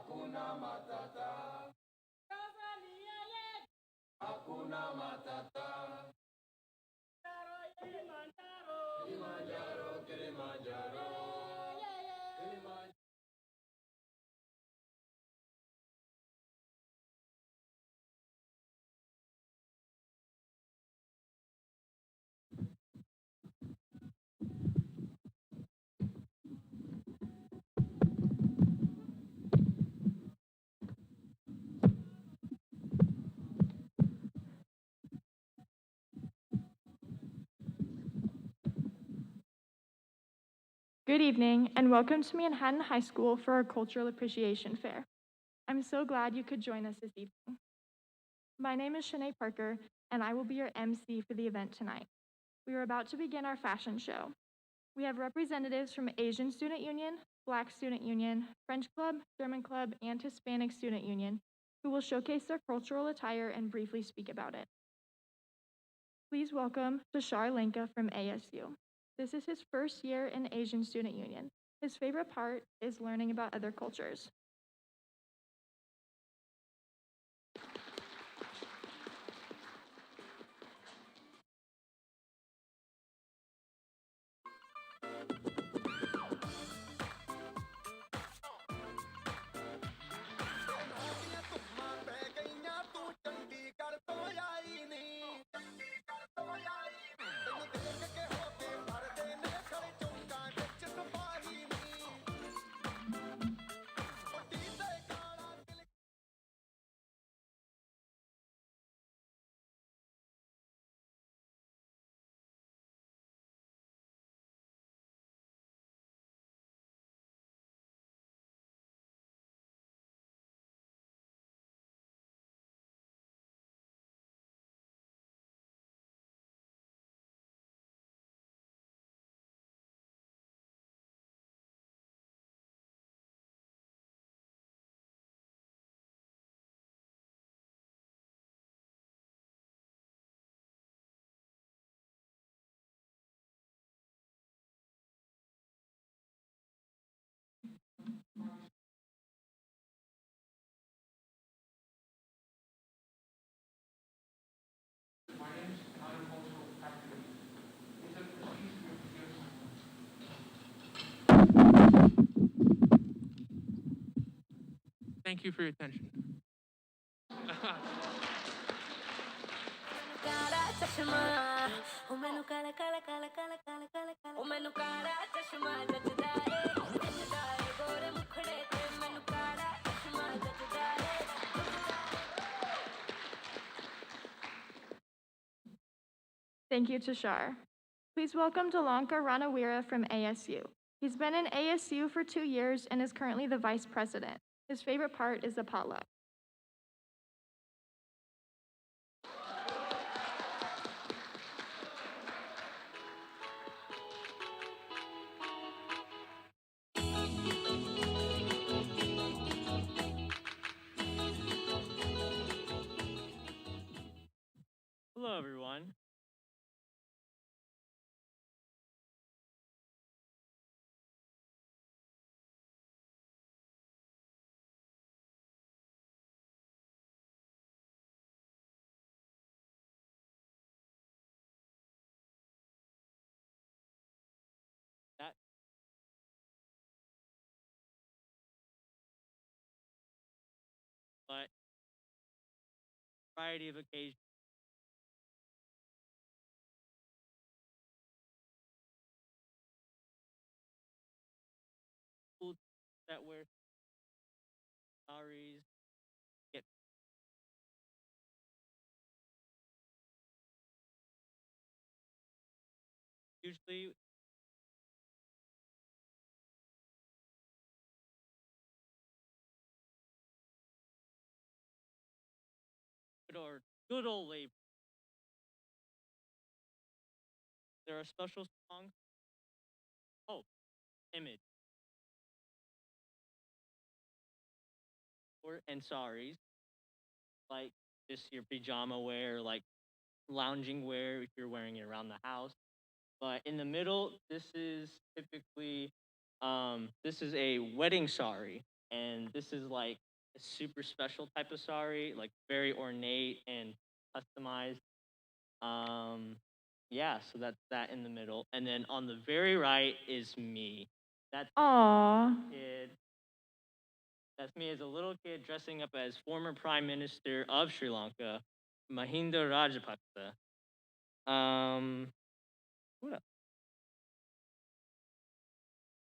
Hakuna Matata. Hakuna Matata. Kilimanjaro, Kilimanjaro. Kilimanjaro. Good evening, and welcome to Manhattan High School for our Cultural Appreciation Fair. I'm so glad you could join us this evening. My name is Shanae Parker, and I will be your MC for the event tonight. We are about to begin our fashion show. We have representatives from Asian Student Union, Black Student Union, French Club, German Club, and Hispanic Student Union, who will showcase their cultural attire and briefly speak about it. Please welcome Tushar Lenka from ASU. This is his first year in Asian Student Union. His favorite part is learning about other cultures. Thank you for your attention. Thank you, Tushar. Please welcome Delanka Ranawira from ASU. He's been in ASU for 2 years and is currently the vice president. His favorite part is the potluck. Hello, everyone. That but variety of occasions people that wear saris get usually good old labor. There are special songs. Oh, image or and saris like just your pajama wear, like lounging wear if you're wearing it around the house. But in the middle, this is typically this is a wedding sari, and this is like a super special type of sari, like very ornate and customized. Um, yeah, so that's that in the middle. And then on the very right is me. That's Aw. kid. That's me as a little kid dressing up as former Prime Minister of Sri Lanka, Mahinda Rajapaksa. What else?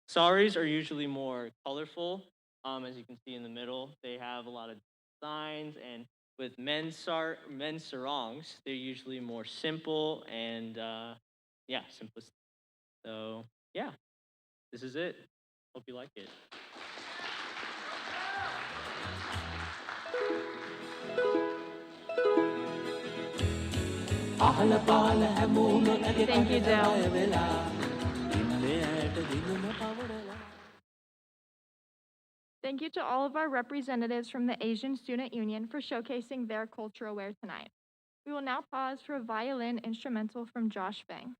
Saris are usually more colorful. As you can see in the middle, they have a lot of signs, and with men's sarongs, they're usually more simple and yeah, simplistic. So yeah, this is it. Hope you like it. අහල පාල හැමෝම ඇගේ Thank you, කටට Dale. බය වෙලා ඉන්නේ ඇයට දිනම පවරලා Thank you to all of our representatives from the Asian Student Union for showcasing their cultural wear tonight. We will now pause for a violin instrumental from Josh Bang.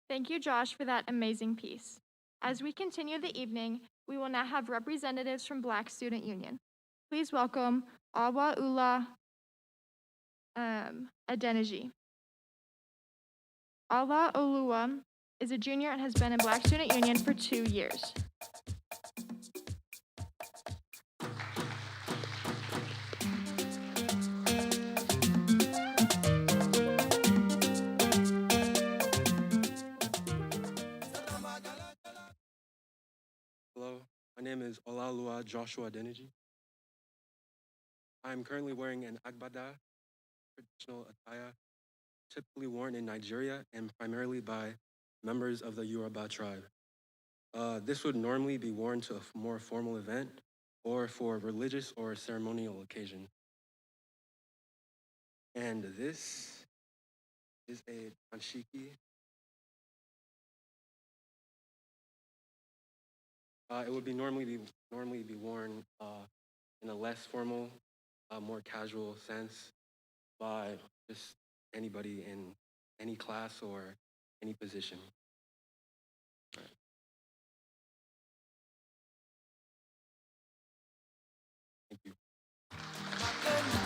Thank you, Josh, for that amazing piece. As we continue the evening, we will now have representatives from Black Student Union. Please welcome Awa Ula Adeniji. Awa Olua is a junior and has been in Black Student Union for 2 years. Hello, my name is Olalua Joshua Adeniji. I'm currently wearing an agbada, traditional attire typically worn in Nigeria and primarily by members of the Yoruba tribe. This would normally be worn to a more formal event or for a religious or ceremonial occasion. And this is a tanshiki. It would be normally be worn in a less formal, more casual sense by just anybody in any class or any position. All right. Thank you.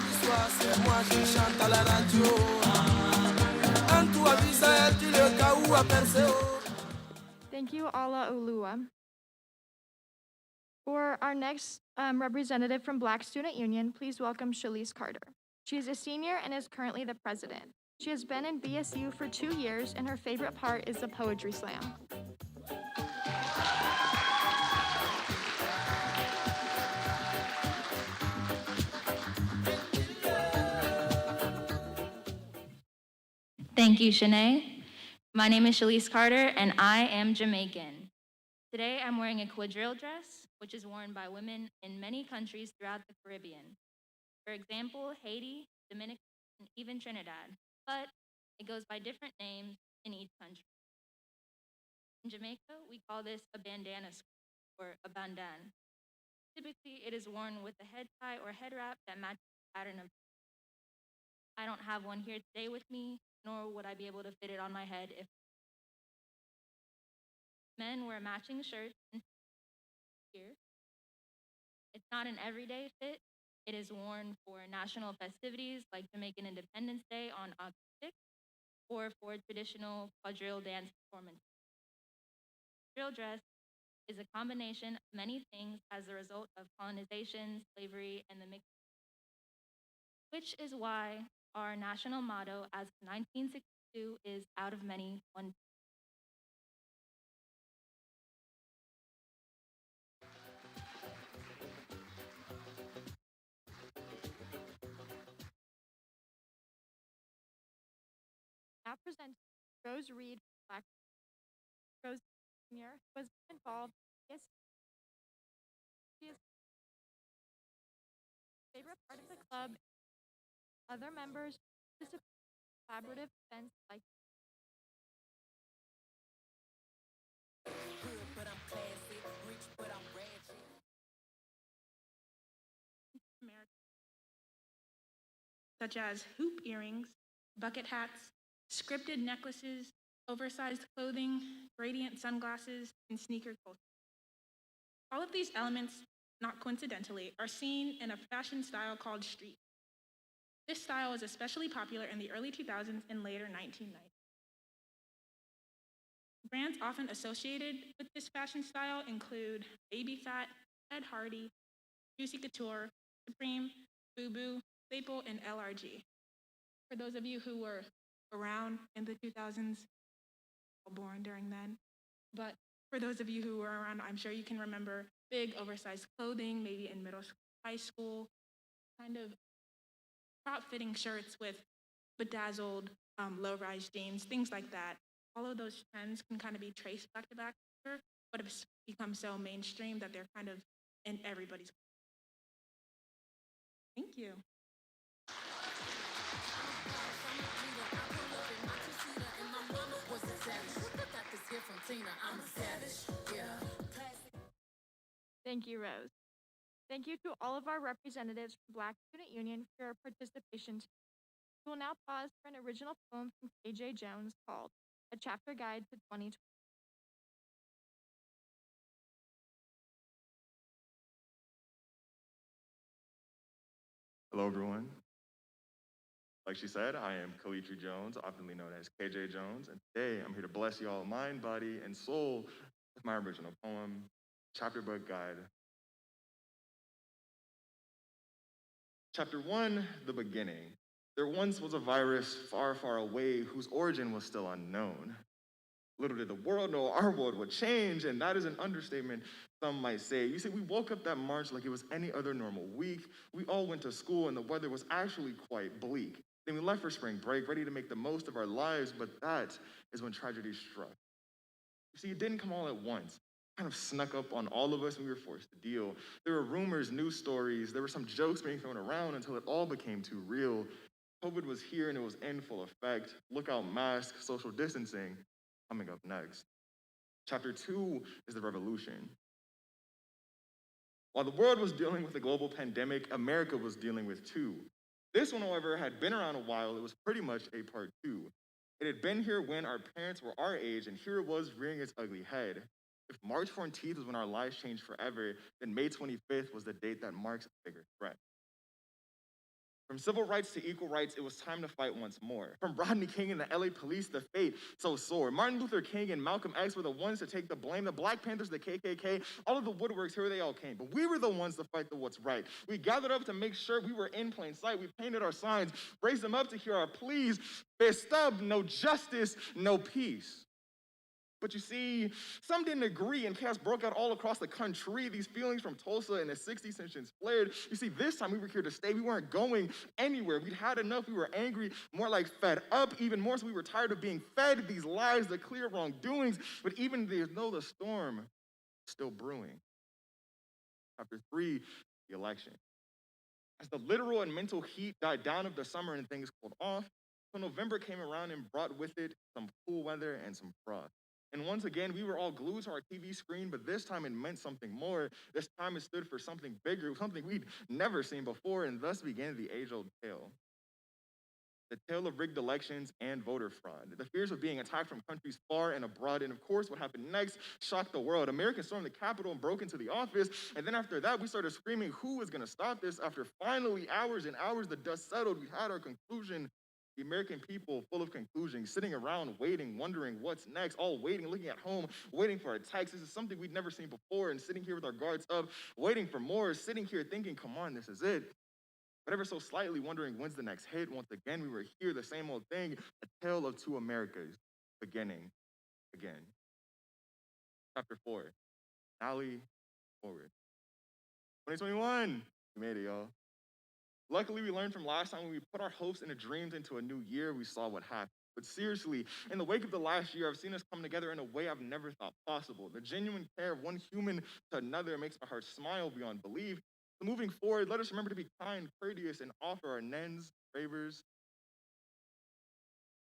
L'histoire, c'est moi qui chante à la radio. Un tout à visage, tu le cas où à percer. Thank you, Ala Olua. For our next representative from Black Student Union, please welcome Shalise Carter. She is a senior and is currently the president. She has been in BSU for 2 years, and her favorite part is the poetry slam. Thank you, Shanae. My name is Shalise Carter, and I am Jamaican. Today, I'm wearing a quadrille dress, which is worn by women in many countries throughout the Caribbean. For example, Haiti, Dominican, and even Trinidad, but it goes by different names in each country. In Jamaica, we call this a bandana skirt, or a bandan. Typically, it is worn with a head tie or head wrap that matches the pattern of. I don't have one here today with me, nor would I be able to fit it on my head if men wear matching shirts and here. It's not an everyday fit. It is worn for national festivities like Jamaican Independence Day on August 6th or for traditional quadrille dance performances. Drill dress is a combination of many things as a result of colonization, slavery, and the mix, which is why our national motto as of 1962 is out of many, one. Now present Rose Reed, Black Rose Senior, who was involved in BSU. She is favorite part of the club. Other members participate in collaborative events like America, such as hoop earrings, bucket hats, scripted necklaces, oversized clothing, gradient sunglasses, and sneaker culture. All of these elements, not coincidentally, are seen in a fashion style called street. This style was especially popular in the early 2000s and later 1990s. Brands often associated with this fashion style include Baby Fat, Ed Hardy, Juicy Couture, Supreme, Fubu, Staple, and LRG. For those of you who were around in the 2000s, born during then, but for those of you who were around, I'm sure you can remember big oversized clothing, maybe in middle school, high school, kind of crop-fitting shirts with bedazzled low-rise jeans, things like that. All of those trends can kind of be traced back to Black culture, but have become so mainstream that they're kind of in everybody's. Thank you. Thank you, Rose. Thank you to all of our representatives from Black Student Union for your participation. We will now pause for an original poem from K.J. Jones called a chapter guide to 2020. Hello, everyone. Like she said, I am Kalitri Jones, oftenly known as KJ Jones, and today I'm here to bless y'all mind, body, and soul with my original poem, Chapter Book Guide. Chapter 1, The Beginning. There once was a virus far, far away whose origin was still unknown. Little did the world know our world would change, and that is an understatement, some might say. You see, we woke up that March like it was any other normal week. We all went to school, and the weather was actually quite bleak. Then we left for spring break, ready to make the most of our lives, but that is when tragedy struck. You see, it didn't come all at once. It kind of snuck up on all of us, and we were forced to deal. There were rumors, news stories, there were some jokes being thrown around until it all became too real. COVID was here, and it was in full effect. Look out, masks, social distancing. Coming up next. Chapter 2 is the revolution. While the world was dealing with a global pandemic, America was dealing with two. This one, however, had been around a while. It was pretty much a part two. It had been here when our parents were our age, and here it was rearing its ugly head. If March 14th was when our lives changed forever, then May 25th was the date that marks a bigger threat. From civil rights to equal rights, it was time to fight once more. From Rodney King and the LA police, the fate so sore. Martin Luther King and Malcolm X were the ones to take the blame. The Black Panthers, the KKK, all of the woodworks, here they all came. But we were the ones to fight the what's right. We gathered up to make sure we were in plain sight. We painted our signs, raised them up to hear our pleas. Fist up, no justice, no peace. But you see, some didn't agree, and chaos broke out all across the country. These feelings from Tulsa in the 60s tensions flared. You see, this time we were here to stay. We weren't going anywhere. We'd had enough. We were angry, more like fed up, even more so we were tired of being fed these lies, the clear wrongdoings. But even though the storm was still brewing. Chapter 3, the election. As the literal and mental heat died down of the summer and things cooled off, so November came around and brought with it some cool weather and some frost. And once again, we were all glued to our TV screen, but this time it meant something more. This time it stood for something bigger, something we'd never seen before, and thus began the age-old tale. The tale of rigged elections and voter fraud. The fears of being attacked from countries far and abroad, and of course, what happened next shocked the world. Americans stormed the Capitol and broke into the office, and then after that, we started screaming, who is gonna stop this? After finally, hours and hours, the dust settled, we had our conclusion. The American people, full of conclusions, sitting around waiting, wondering what's next, all waiting, looking at home, waiting for a text. This is something we'd never seen before, and sitting here with our guards up, waiting for more, sitting here thinking, come on, this is it. But ever so slightly wondering when's the next hit. Once again, we were here, the same old thing, a tale of two Americas, beginning again. Chapter 4, Alley Forward. 2021, we made it, y'all. Luckily, we learned from last time when we put our hopes and dreams into a new year, we saw what happened. But seriously, in the wake of the last year, I've seen us come together in a way I've never thought possible. The genuine care of one human to another makes my heart smile beyond belief. So moving forward, let us remember to be kind, courteous, and offer our nens, favors.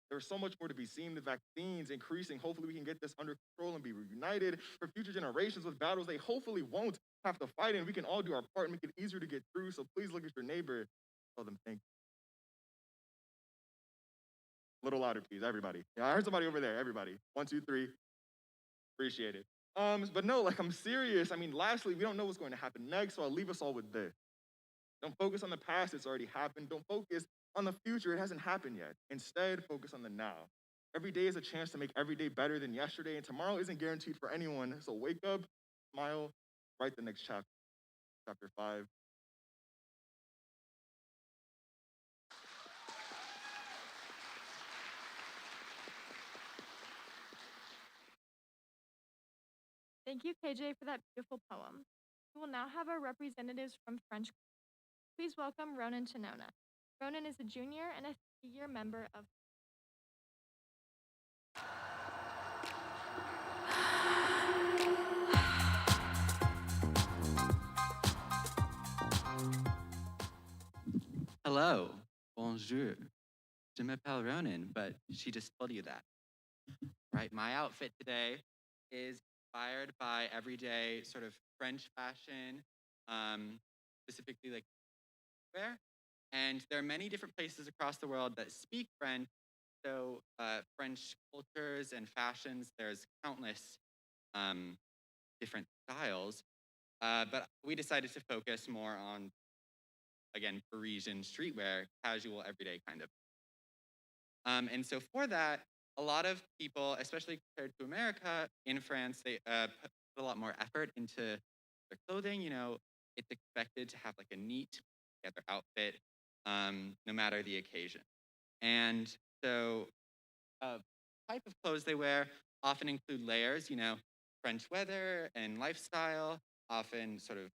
There's so much more to be seen. The vaccines increasing. Hopefully we can get this under control and be reunited for future generations with battles they hopefully won't have to fight in. We can all do our part and make it easier to get through. So please look at your neighbor. Tell them thank you. A little louder, please, everybody. Yeah, I heard somebody over there, everybody. 1, 2, 3. Appreciate it. But no, like I'm serious. I mean, lastly, we don't know what's going to happen next, so I'll leave us all with this. Don't focus on the past, it's already happened. Don't focus on the future, it hasn't happened yet. Instead, focus on the now. Every day is a chance to make every day better than yesterday, and tomorrow isn't guaranteed for anyone. So wake up, smile, write the next chapter. Chapter 5. Thank you, KJ, for that beautiful poem. We will now have our representatives from French. Please welcome Ronan Chinona. Ronan is a junior and a 3-year member of Hello, bonjour. Je m'appelle Ronan, but she just told you that. Right, my outfit today is inspired by everyday sort of French fashion, specifically like wear. And there are many different places across the world that speak French, so French cultures and fashions, there's countless different styles, but we decided to focus more on, again, Parisian streetwear, casual, everyday kind of. And so for that, a lot of people, especially compared to America, in France, they put a lot more effort into their clothing. You know, it's expected to have like a neat, together outfit, no matter the occasion. And so, type of clothes they wear often include layers. You know, French weather and lifestyle often sort of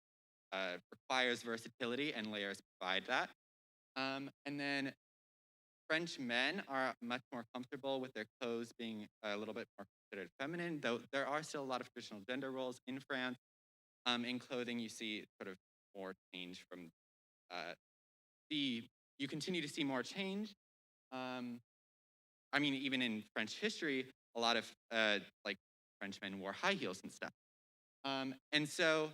requires versatility, and layers provide that. And then French men are much more comfortable with their clothes being a little bit more considered feminine, though there are still a lot of traditional gender roles in France. In clothing, you see sort of more change from uh, you continue to see more change. Um, I mean, even in French history, a lot of like French men wore high heels and stuff. And so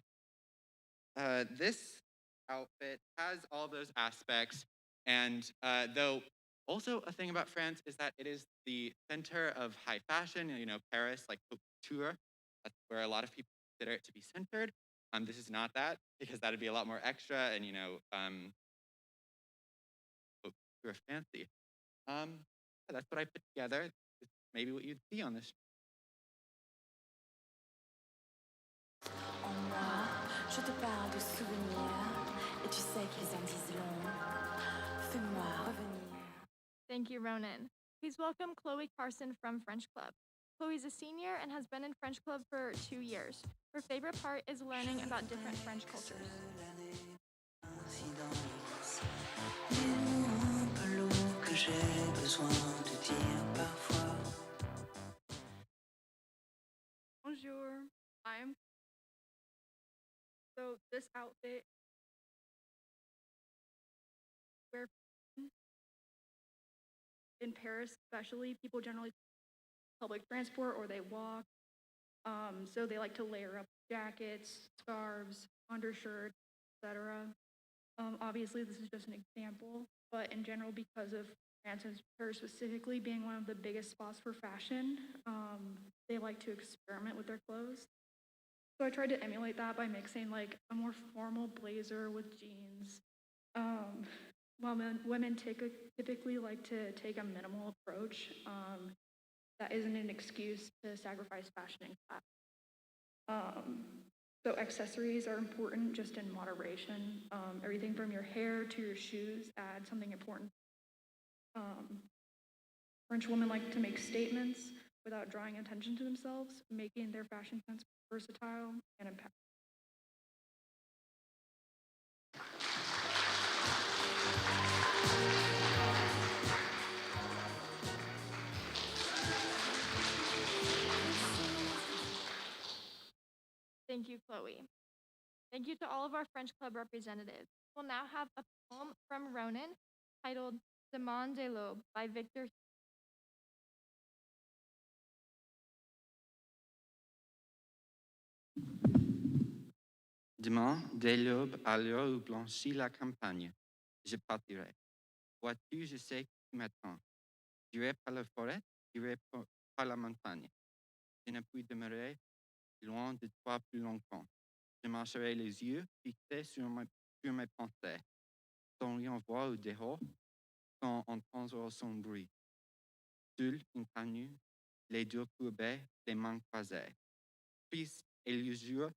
this outfit has all those aspects. And though also a thing about France is that it is the center of high fashion, you know, Paris, like haute couture, that's where a lot of people consider it to be centered. This is not that, because that'd be a lot more extra and, you know, haute couture fancy. Yeah, that's what I put together. It's maybe what you'd see on this. En moi, je te parle de souvenirs, et tu sais qu'ils en disent long. Fais-moi revenir. Thank you, Ronan. Please welcome Chloe Carson from French Club. Chloe's a senior and has been in French Club for 2 years. Her favorite part is learning about different French cultures. Bonjour, so this outfit where in Paris especially people generally public transport or they walk, so they like to layer up jackets, scarves, undershirts, etc. Obviously this is just an example, but in general, because of France and Paris specifically being one of the biggest spots for fashion, they like to experiment with their clothes. So I tried to emulate that by mixing like a more formal blazer with jeans. While women typically like to take a minimal approach, that isn't an excuse to sacrifice fashion and class. So accessories are important, just in moderation. Everything from your hair to your shoes add something important. French women like to make statements without drawing attention to themselves, making their fashion sense versatile and impactful. Thank you, Chloe. Thank you to all of our French Club representatives. We'll now have a poem from Ronan titled Demande de l'Aube by Victor. Demain, dès l'aube, à l'heure où blanchit la campagne, je partirai. Vois-tu, je sais que tu m'attends. J'irai par la forêt, j'irai par la montagne. Je ne puis demeurer loin de toi plus longtemps. Je marcherai les yeux fixés sur mes pensées, sans rien voir au dehors, sans entendre son bruit. Seul, inconnu, les deux courbés, les mains croisées. Triste et l'usure,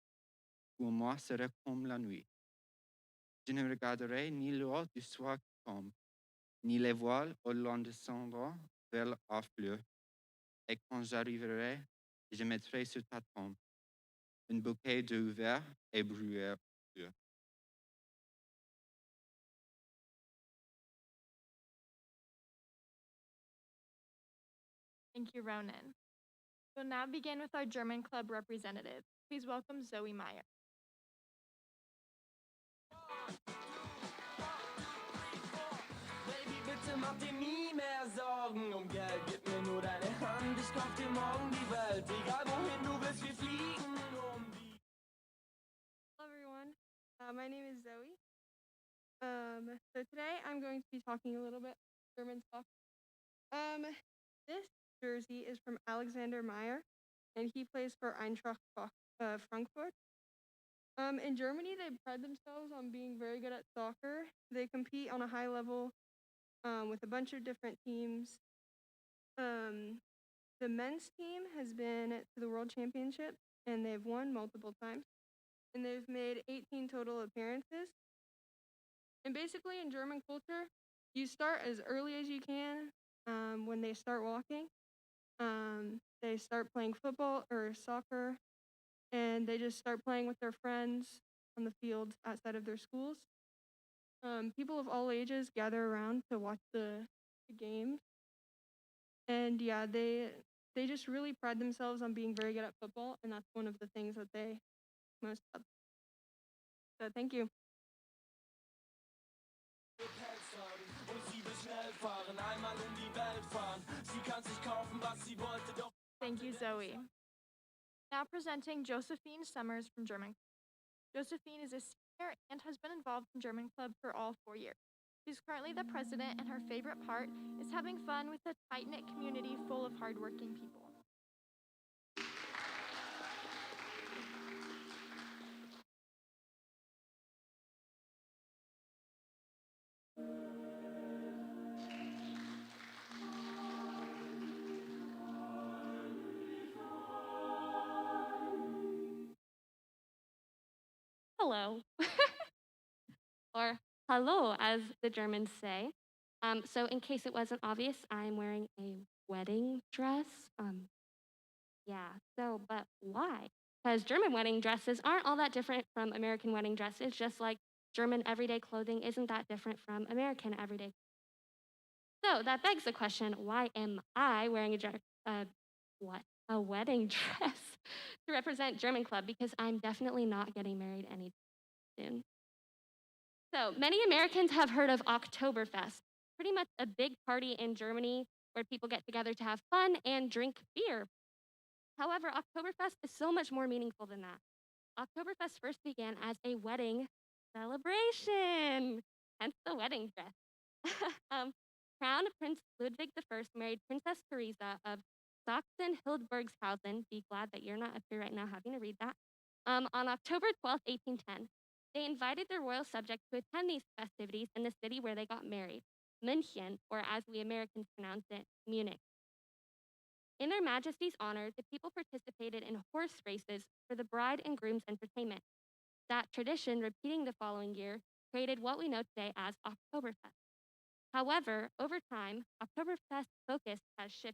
pour moi, sera comme la nuit. Je ne regarderai ni l'heure du soir qui tombe, ni les voiles au long descendant vers l'afflux. Et quand j'arriverai, je mettrai sur ta tombe un bouquet de verts et bruyères. Thank you, Ronan. We'll now begin with our German Club representative. Please welcome Zoe Meyer. Baby, bitte mach dir nie mehr Sorgen um Geld. Gib mir nur deine Hand, ich kauf dir morgen die Welt. Egal wohin du willst, wir fliegen die. Hello everyone, my name is Zoe. So today I'm going to be talking a little bit German stuff. Um, this jersey is from Alexander Meyer, and he plays for Frankfurt. In Germany, they pride themselves on being very good at soccer. They compete on a high level with a bunch of different teams. Um, the men's team has been to the World Championship, and they've won multiple times. And they've made 18 total appearances. And basically, in German culture, you start as early as you can when they start walking. They start playing football or soccer, and they just start playing with their friends on the fields outside of their schools. People of all ages gather around to watch the game, and yeah, they just really pride themselves on being very good at football, and that's one of the things that they most love. So thank you. Thank you, Zoe. Now presenting Josephine Summers from German. Josephine is a senior and has been involved in German Club for all 4 years. She's currently the president, and her favorite part is having fun with a tight-knit community full of hardworking people. Hello, or hallo, as the Germans say. So in case it wasn't obvious, I'm wearing a wedding dress. But why? Because German wedding dresses aren't all that different from American wedding dresses, just like German everyday clothing isn't that different from American everyday. So that begs the question, why am I wearing a wedding dress to represent German Club? Because I'm definitely not getting married anytime soon. So many Americans have heard of Oktoberfest, pretty much a big party in Germany where people get together to have fun and drink beer. However, Oktoberfest is so much more meaningful than that. Oktoberfest first began as a wedding celebration, hence the wedding dress. Crown Prince Ludwig I married Princess Theresa of Sachsen-Hildburghausen. Be glad that you're not up here right now having to read that. On October 12, 1810. They invited their royal subjects to attend these festivities in the city where they got married, München, or as we Americans pronounce it, Munich. In their majesty's honor, the people participated in horse races for the bride and groom's entertainment. That tradition, repeating the following year, created what we know today as Oktoberfest. However, over time, Oktoberfest's focus has shifted.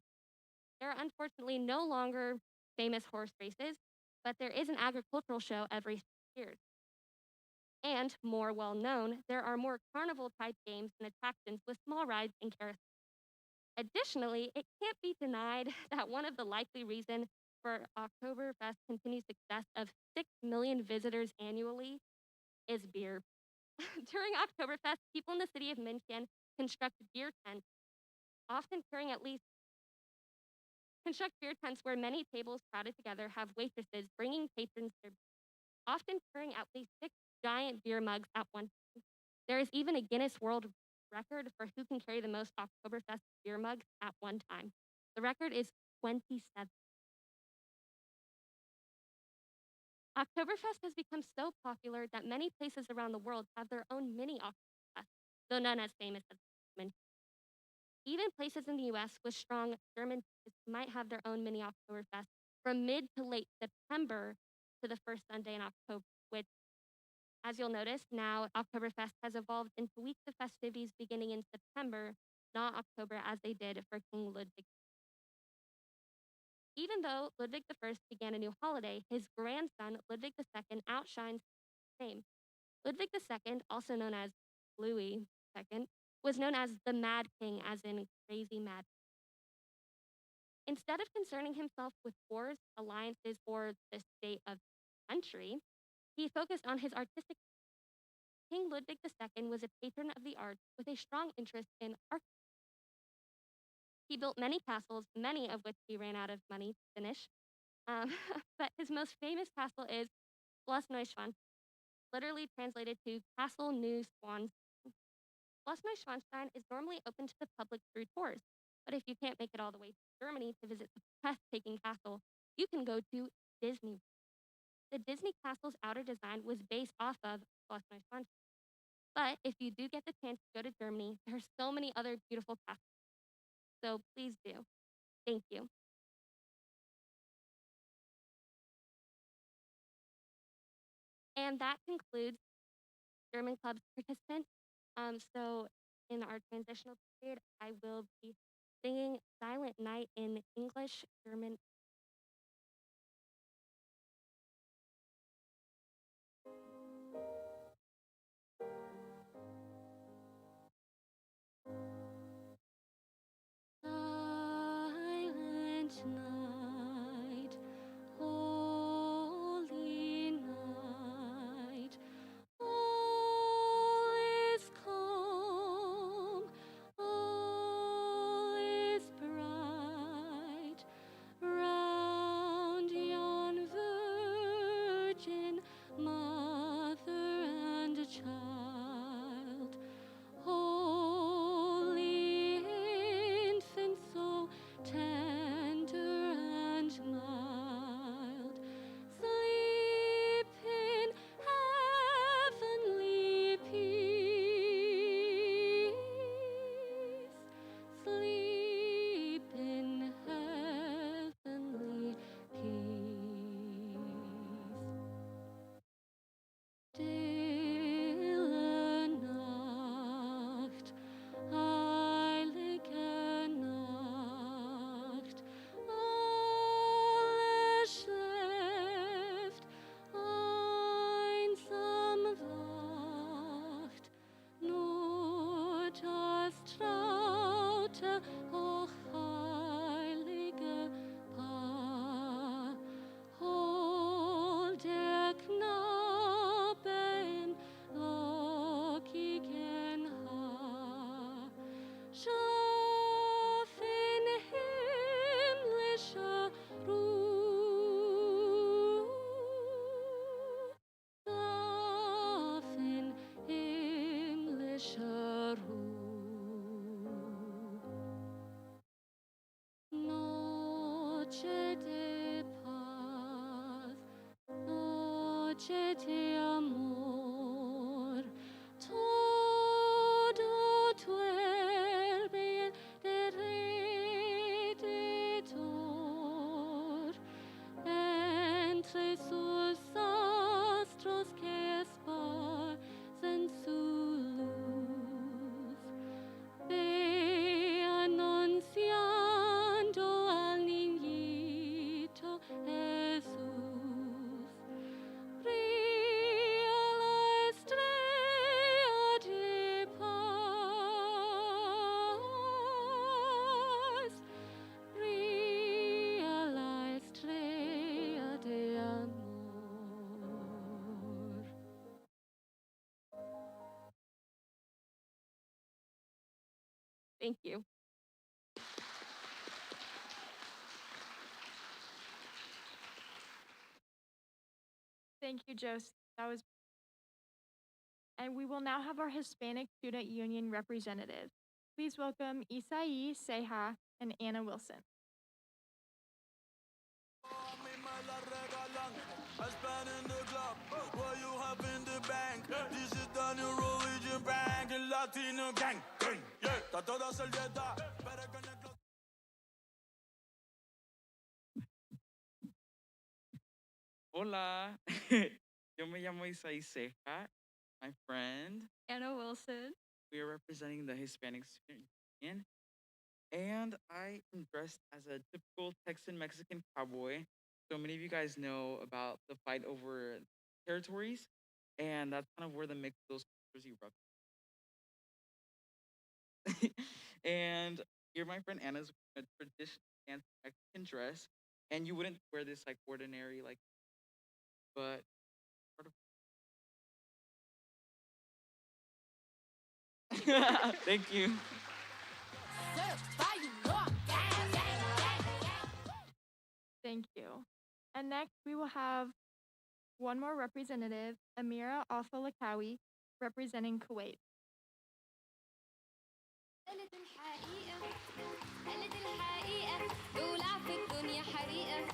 There are unfortunately no longer famous horse races, but there is an agricultural show every 6 years. And, more well known, there are more carnival-type games and attractions with small rides and carousels. Additionally, it can't be denied that one of the likely reasons for Oktoberfest's continued success of 6 million visitors annually is beer. During Oktoberfest, people in the city of München construct beer tents, often carrying construct beer tents where many tables crowded together have waitresses bringing patrons their beer, often carrying at least 6 giant beer mugs at one time. There is even a Guinness World Record for who can carry the most Oktoberfest beer mugs at one time. The record is 27. Oktoberfest has become so popular that many places around the world have their own mini Oktoberfest, though none as famous as München. Even places in the US with strong German ties might have their own mini Oktoberfest from mid to late September to the first Sunday in October, which, as you'll notice, now Oktoberfest has evolved into weeks of festivities beginning in September, not October as they did for King Ludwig. Even though Ludwig I began a new holiday, his grandson, Ludwig II, outshines his name. Ludwig II, also known as Louis II, was known as the Mad King, as in crazy mad. Instead of concerning himself with wars, alliances, or the state of the country, he focused on his artistic. King Ludwig II was a patron of the arts with a strong interest in art. He built many castles, many of which he ran out of money to finish. But his most famous castle is Schloss Neuschwanstein, literally translated to Castle New Swans. Schloss Neuschwanstein is normally open to the public through tours, But if you can't make it all the way to Germany to visit the breathtaking castle, you can go to Disney. The Disney castle's outer design was based off of Schloss Neuschwanstein. But if you do get the chance to go to Germany, there are so many other beautiful castles. So please do. Thank you. And that concludes German Club's participants. So in our transitional period, I will be singing Silent Night in English, German. Silent night, holy night, all is calm, all is bright, round yon virgin mother and child. Holy infant, so tender and mild, sleep in heavenly peace. Sleep in heavenly peace. Stille Nacht, heilige Nacht, alles schläft, einsam wacht, nur das traute, hochheilige Paar. Hol der Knabe im lockigen Haar, schlaf in himmlischer Ruhe, schlaf in himmlischer Ruhe. Noche de paz, noche de amor, todo duerme en derredor, entre sus astros que esparcen su luz. Ve anunciando al niñito Jesús. Brilla la estrella de paz. Brilla la estrella de amor. Thank you. Thank you, Josie. That was. And we will now have our Hispanic Student Union representatives. Please welcome Isai Seja and Anna Wilson. I spend in the club, what you have in the bank. This is the new religion bank, el Latino gang. Yeah, está toda servieta. Hola, yo me llamo Isai Ceja, my friend. Anna Wilson. We are representing the Hispanic Student Union, and I am dressed as a typical Texan-Mexican cowboy. So many of you guys know about the fight over territories, and that's kind of where the mix of those cultures erupt. And here my friend Anna's wearing a traditional dance Mexican dress, and you wouldn't wear this like ordinary, like, but sort of. Thank you. Thank you. And next, we will have one more representative, Amira Alfa Lakawi, representing Kuwait. قالت الحقيقة قالت الحقيقة يولع في الدنيا حريقة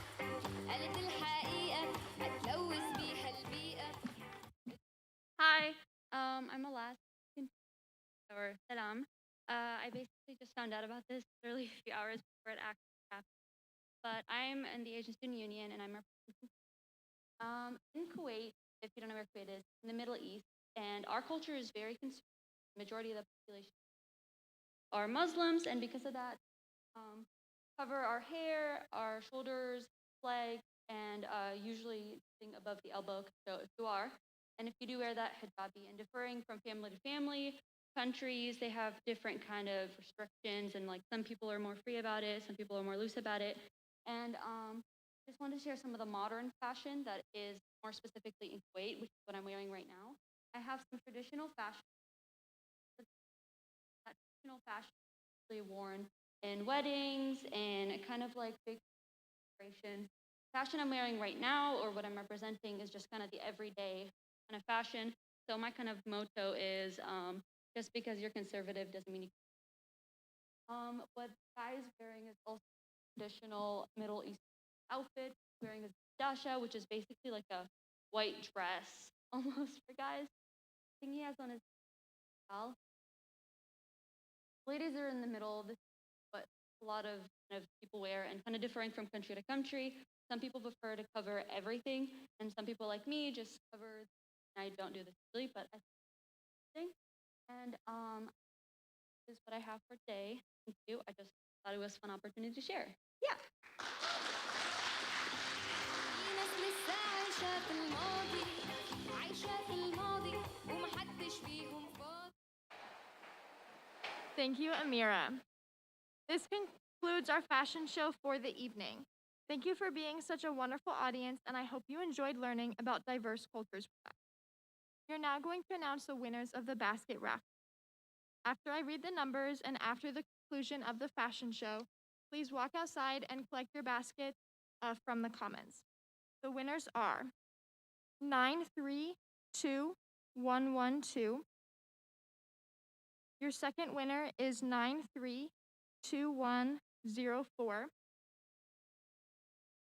قالت الحقيقة هتلوث بيها البيئة. Hi, I'm Alas, or Salam. I basically just found out about this literally a few hours before it actually happened. But I'm in the Asian Student Union, and I'm representing in Kuwait. If you don't know where Kuwait is, in the Middle East, and our culture is very conservative. The majority of the population are Muslims, and because of that, cover our hair, our shoulders, legs, and usually thing above the elbow can show if you are. And if you do wear that hijabi, and differing from family to family, countries, they have different kind of restrictions, and like some people are more free about it, some people are more loose about it. And just wanted to share some of the modern fashion that is more specifically in Kuwait, which is what I'm wearing right now. I have some traditional fashion. That traditional fashion is usually worn in weddings and kind of like big celebrations. Fashion I'm wearing right now, or what I'm representing, is just kind of the everyday kind of fashion. So my kind of motto is just because you're conservative doesn't mean you. What the guy is wearing is also traditional Middle Eastern outfit. He's wearing a dasha, which is basically like a white dress almost for guys. I think he has on his well. Ladies are in the middle. This is what a lot of kind of people wear, and kind of differing from country to country. Some people prefer to cover everything, and some people like me just cover. I don't do this usually, but I think. And this is what I have for today. Thank you. I just thought it was a fun opportunity to share. Yeah. في ناس لسه عايشة في الماضي عايشة في الماضي ومحدش فيهم فاضي. Thank you, Amira. This concludes our fashion show for the evening. Thank you for being such a wonderful audience, and I hope you enjoyed learning about diverse cultures with us. You're now going to announce the winners of the basket raffle. After I read the numbers and after the conclusion of the fashion show, please walk outside and collect your basket from the comments. The winners are 932112. Your second winner is 932104.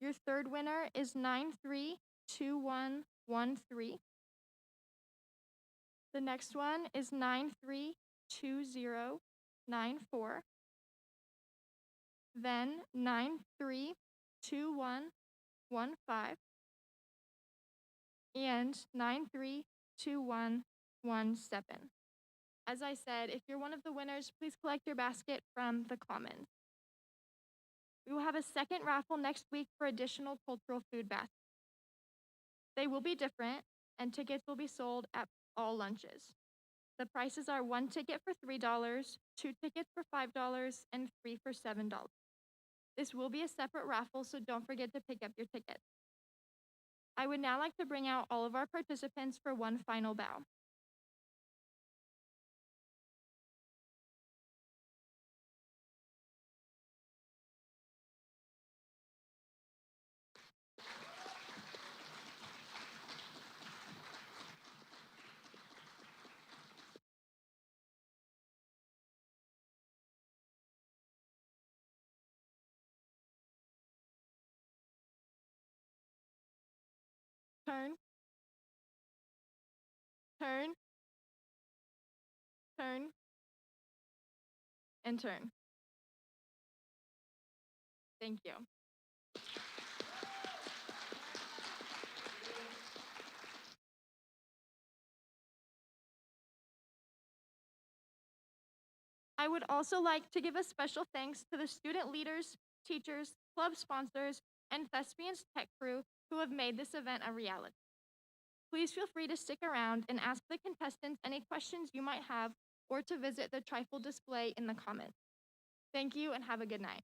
Your third winner is 932113. The next one is 932094. Then 932115. And 932117. As I said, if you're one of the winners, please collect your basket from the commons. We will have a second raffle next week for additional cultural food baskets. They will be different, and tickets will be sold at all lunches. The prices are 1 ticket for $3, 2 tickets for $5, and 3 for $7. This will be a separate raffle, so don't forget to pick up your tickets. I would now like to bring out all of our participants for one final bow. Turn, turn, turn, and turn. Thank you. I would also like to give a special thanks to the student leaders, teachers, club sponsors, and Thespians Tech Crew who have made this event a reality. Please feel free to stick around and ask the contestants any questions you might have or to visit the trifle display in the comments. Thank you and have a good night.